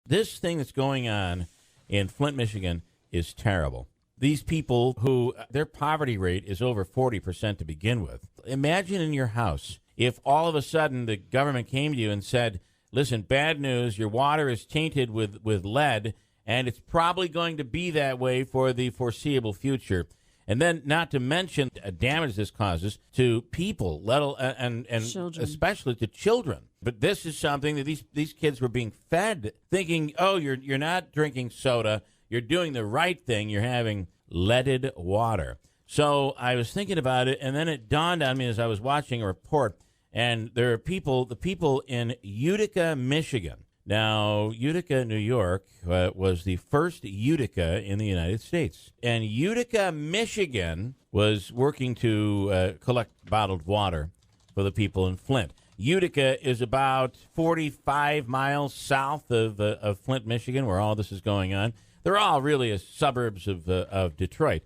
This thing that's going on in Flint, Michigan is terrible. These people who their poverty rate is over 40% to begin with. Imagine in your house if all of a sudden the government came to you and said, listen, bad news, your water is tainted with lead, and it's probably going to be that way for the foreseeable future. And then not to mention damage this causes to people, and especially to children. But this is something that these kids were being fed, thinking, oh, you're not drinking soda, you're doing the right thing, you're having leaded water. So I was thinking about it, and then it dawned on me as I was watching a report, and there are the people in Utica, Michigan. Now, Utica, New York was the first Utica in the United States. And Utica, Michigan was working to collect bottled water for the people in Flint. Utica is about 45 miles south of Flint, Michigan, where all this is going on. They're all really suburbs of Detroit.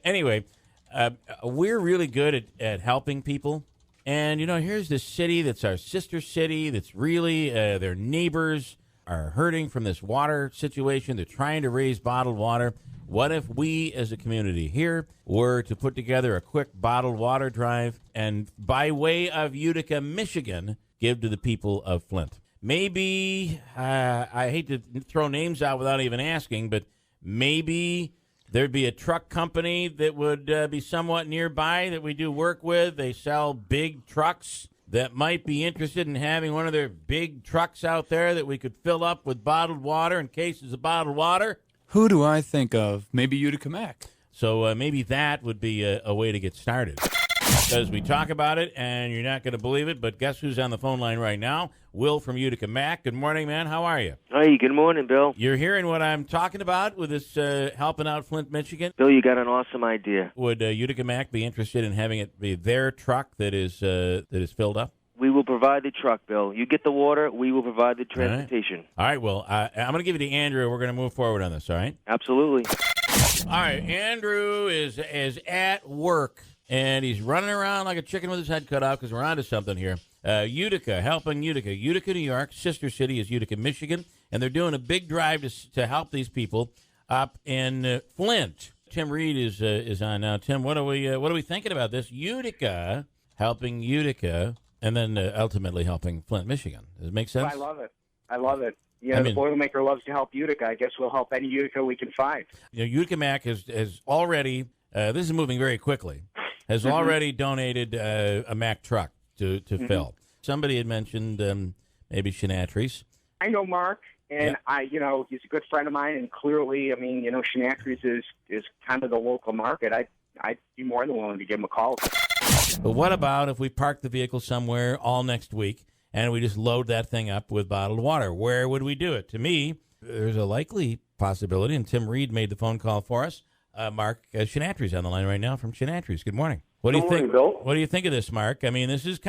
Anyway, we're really good at helping people. And, here's this city that's our sister city that's really their neighbors are hurting from this water situation. They're trying to raise bottled water. What if we as a community here were to put together a quick bottled water drive and by way of Utica, Michigan, give to the people of Flint? Maybe, I hate to throw names out without even asking, but maybe there'd be a truck company that would be somewhat nearby that we do work with. They sell big trucks that might be interested in having one of their big trucks out there that we could fill up with bottled water in cases of bottled water. Who do I think of? Maybe Utica Mac. So maybe that would be a way to get started. Because we talk about it, and you're not going to believe it, but guess who's on the phone line right now? Will from Utica Mac. Good morning, man. How are you? Hey, good morning, Bill. You're hearing what I'm talking about with this helping out Flint, Michigan? Bill, you got an awesome idea. Would Utica Mac be interested in having it be their truck that is filled up? We will provide the truck, Bill. You get the water, we will provide the transportation. All right, well, I'm going to give it to Andrew. We're going to move forward on this, all right? Absolutely. All right, Andrew is at work. And he's running around like a chicken with his head cut off because we're onto something here. Utica, helping Utica. Utica, New York. Sister city is Utica, Michigan. And they're doing a big drive to help these people up in Flint. Tim Reed is on now. Tim, what are we thinking about this? Utica, helping Utica, and then ultimately helping Flint, Michigan. Does it make sense? I love it. Yeah, the Boilermaker loves to help Utica. I guess we'll help any Utica we can find. Utica Mac has already, this is moving very quickly, has already donated a Mack truck to fill. Somebody had mentioned maybe Shenatries. I know Mark, and he's a good friend of mine, and clearly, Shenatries is kind of the local market. I'd be more than willing to give him a call. But what about if we park the vehicle somewhere all next week and we just load that thing up with bottled water? Where would we do it? To me, there's a likely possibility, and Tim Reed made the phone call for us. Mark Shenatries on the line right now from Shenatries. Good morning. What do you think, Bill? What do you think of this, Mark? I mean, this is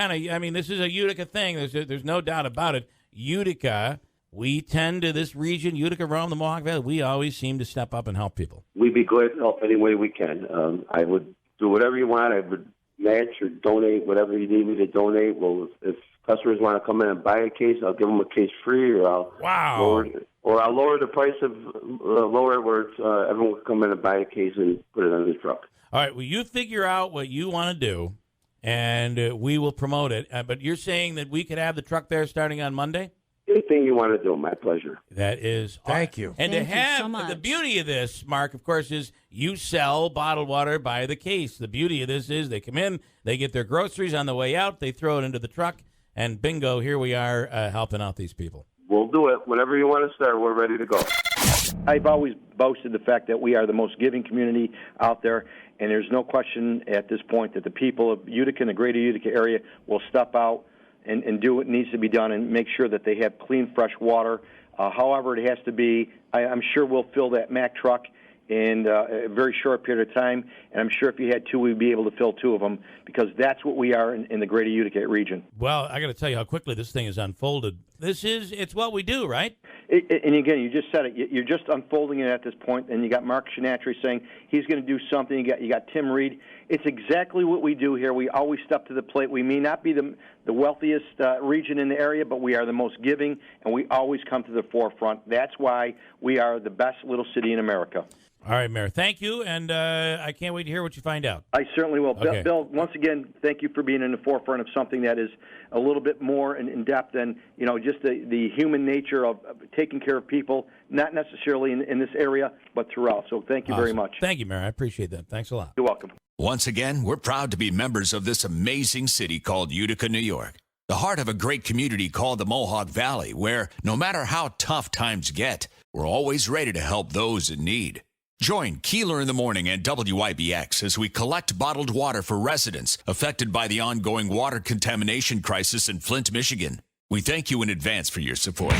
a Utica thing. There's no doubt about it. Utica, we tend to this region, Utica, Rome, the Mohawk Valley, we always seem to step up and help people. We'd be glad to help any way we can. I would do whatever you want. I would match or donate whatever you need me to donate. Well, if customers want to come in and buy a case, I'll give them a case free, or I'll lower the price of lower where everyone can come in and buy a case and put it on the truck. All right. Well, you figure out what you want to do, and we will promote it. But you're saying that we could have the truck there starting on Monday? Anything you want to do, my pleasure. That is Thank you. And Thank to have you so much. The beauty of this, Mark, of course, is you sell bottled water by the case. The beauty of this is they come in, they get their groceries on the way out, they throw it into the truck, and bingo, here we are helping out these people. We'll do it. Whenever you want to start, we're ready to go. I've always boasted the fact that we are the most giving community out there, and there's no question at this point that the people of Utica and the greater Utica area will step out and do what needs to be done and make sure that they have clean, fresh water. However it has to be, I'm sure we'll fill that Mack truck in a very short period of time, and I'm sure if you had two, we'd be able to fill two of them, because that's what we are in the greater Utica region. Well, I got to tell you how quickly this thing has unfolded. It's what we do, right? And again, you just said it. You're just unfolding it at this point, and you got Mark Shinatry saying he's going to do something. You got Tim Reed. It's exactly what we do here. We always step to the plate. We may not be the wealthiest region in the area, but we are the most giving, and we always come to the forefront. That's why we are the best little city in America. All right, Mayor. Thank you, and I can't wait to hear what you find out. I certainly will. Okay. Bill, once again, thank you for being in the forefront of something that is a little bit more in depth than just the human nature of taking care of people, not necessarily in this area, but throughout. So thank you very much. Thank you, Mayor. I appreciate that. Thanks a lot. You're welcome. Once again, we're proud to be members of this amazing city called Utica, New York, the heart of a great community called the Mohawk Valley, where no matter how tough times get, we're always ready to help those in need. Join Keeler in the Morning and WIBX as we collect bottled water for residents affected by the ongoing water contamination crisis in Flint, Michigan. We thank you in advance for your support.